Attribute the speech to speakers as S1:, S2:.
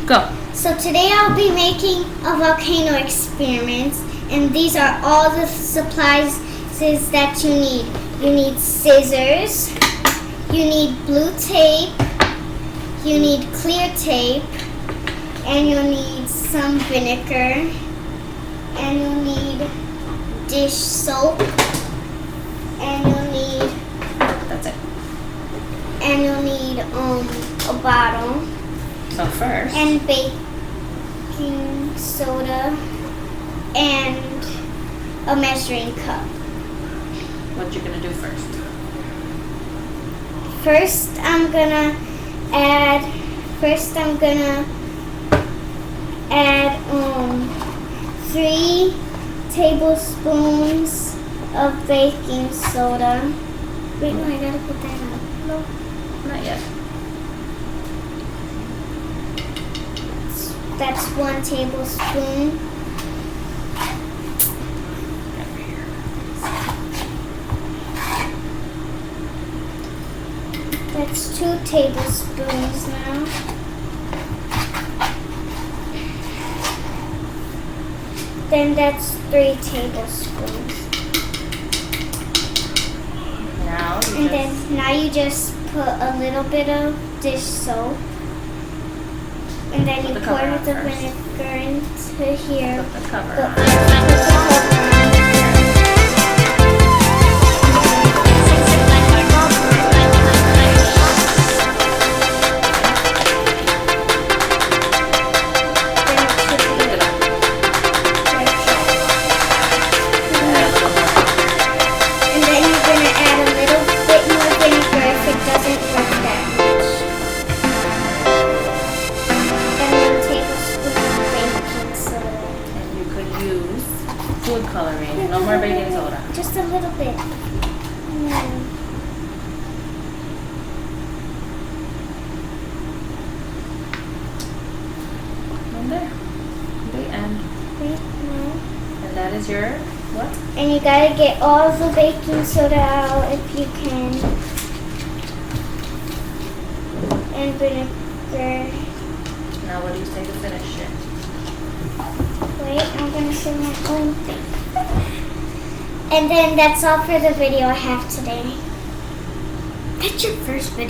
S1: Go.
S2: So today I'll be making a volcano experiment, and these are all the supplies that you need. You need scissors, you need blue tape, you need clear tape, and you'll need some vinegar, and you'll need dish soap, and you'll need
S1: That's it.
S2: and you'll need a bottle.
S1: So first,
S2: And baking soda and a measuring cup.
S1: what you gonna do first?
S2: First I'm gonna add 3 tablespoons of baking soda. Wait, no, I gotta put that up.
S1: No, not yet.
S2: That's 1 tablespoon. That's 2 tablespoons now. Then that's 3 tablespoons. Now you just put a little bit of dish soap. And then you pour the vinegar into here.
S1: Put the cover
S2: Put
S1: on.
S2: the cover on. And then you're going to add a little bit more vinegar if it doesn't work that much. And 1 tablespoon of baking soda.
S1: And you could use food coloring. No more baking soda.
S2: Just a little bit.
S1: And there. The end.
S2: Wait, no.
S1: And that is your what?
S2: And you gotta get all the baking soda out if you can. And vinegar.
S1: Now what do you say to finish it?
S2: Wait, I'm gonna show my own thing. And then that's all for the video I have today. That's your first video.